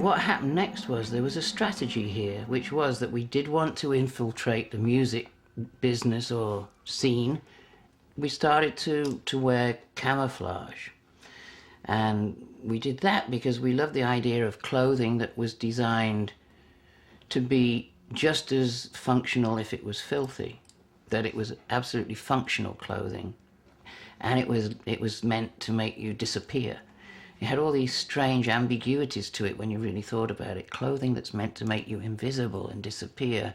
what happened next was there was a strategy here, which was that we did want to infiltrate the music business or scene. We started to wear camouflage. And we did that because we loved the idea of clothing that was designed to be just as functional if it was filthy, that it was absolutely functional clothing. And it was meant to make you disappear. It had all these strange ambiguities to it when you really thought about it. Clothing that's meant to make you invisible and disappear,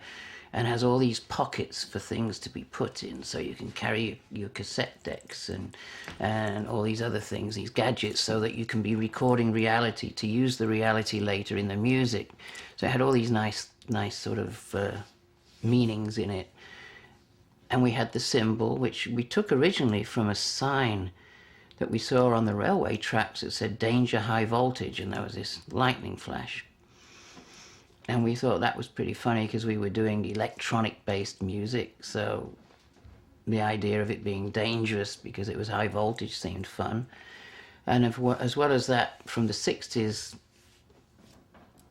and has all these pockets for things to be put in, so you can carry your cassette decks and all these other things, these gadgets, so that you can be recording reality, to use the reality later in the music. So it had all these nice sort of meanings in it. And we had the symbol, which we took originally from a sign that we saw on the railway tracks that said "Danger High Voltage," and there was this lightning flash. And we thought that was pretty funny because we were doing electronic-based music, so the idea of it being dangerous because it was high voltage seemed fun. And as well as that, from the 60s,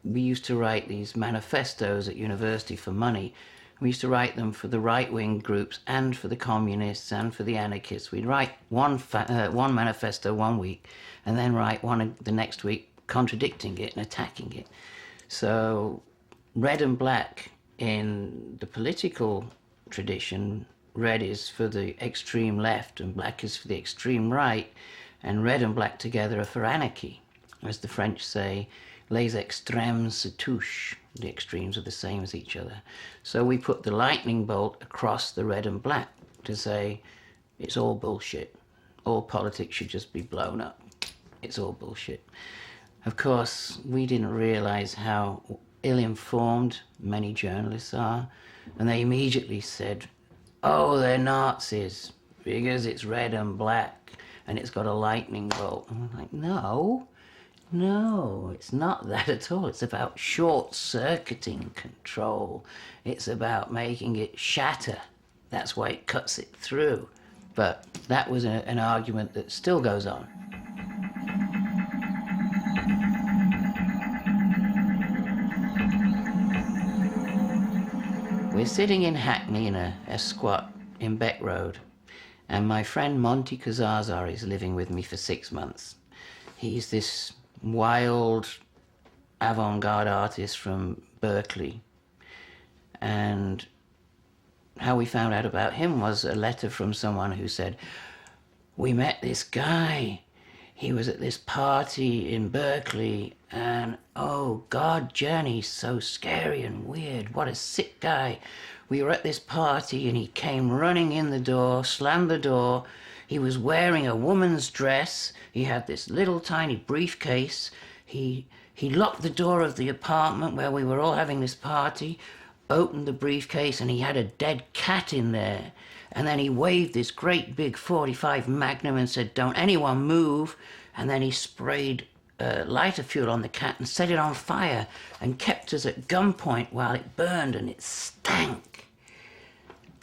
we used to write these manifestos at university for money. We used to write them for the right-wing groups and for the communists and for the anarchists. We'd write one manifesto one week and then write one the next week contradicting it and attacking it. So red and black in the political tradition, red is for the extreme left and black is for the extreme right, and red and black together are for anarchy. As the French say, les extrêmes se touchent. The extremes are the same as each other. So we put the lightning bolt across the red and black to say it's all bullshit. All politics should just be blown up. It's all bullshit. Of course, we didn't realize how ill-informed many journalists are, and they immediately said, oh, they're Nazis because it's red and black and it's got a lightning bolt. And I'm like, no, it's not that at all. It's about short-circuiting control. It's about making it shatter. That's why it cuts it through. But that was an argument that still goes on. We're sitting in Hackney in a squat in Beck Road, and my friend Monty Kazazar is living with me for 6 months. He's this wild avant-garde artist from Berkeley, and how we found out about him was a letter from someone who said, we met this guy, he was at this party in Berkeley, and oh God, Journey's so scary and weird, what a sick guy. We were at this party and he came running in the door, slammed the door. He was wearing a woman's dress. He had this little tiny briefcase. He locked the door of the apartment where we were all having this party, opened the briefcase, and he had a dead cat in there. And then he waved this great big .45 Magnum and said, don't anyone move. And then he sprayed lighter fuel on the cat and set it on fire and kept us at gunpoint while it burned, and it stank.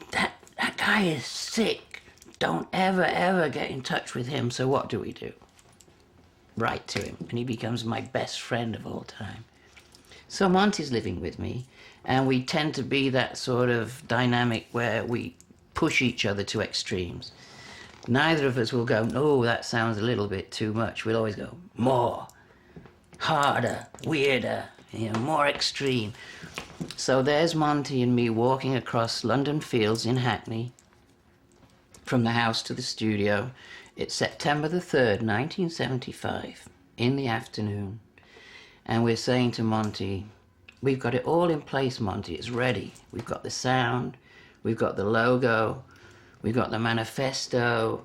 That guy is sick. Don't ever get in touch with him. So what do? Write to him, and he becomes my best friend of all time. So Monty's living with me, and we tend to be that sort of dynamic where we push each other to extremes. Neither of us will go, oh, that sounds a little bit too much. We'll always go, more, harder, weirder, more extreme. So there's Monty and me walking across London Fields in Hackney from the house to the studio. It's September the 3rd, 1975, in the afternoon. And we're saying to Monty, we've got it all in place, Monty, it's ready. We've got the sound, we've got the logo, we've got the manifesto,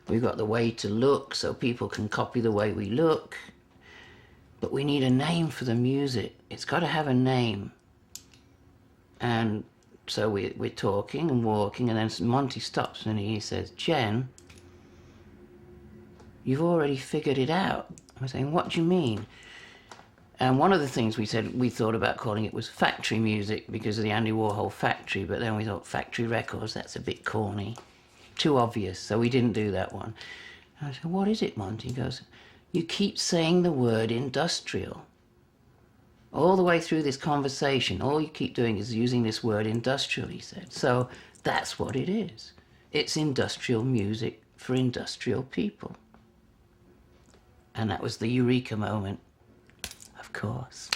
we've got the way to look so people can copy the way we look. But we need a name for the music. It's got to have a name. And so we're talking and walking, and then Monty stops and he says, Jen, you've already figured it out. I'm saying, what do you mean? And one of the things we said we thought about calling it was factory music because of the Andy Warhol factory, but then we thought factory records, that's a bit corny, too obvious, so we didn't do that one. And I said, what is it, Monty? He goes, you keep saying the word industrial. all the way through this conversation, all you keep doing is using this word industrial, he said. So that's what it is. It's industrial music for industrial people. And that was the eureka moment, of course.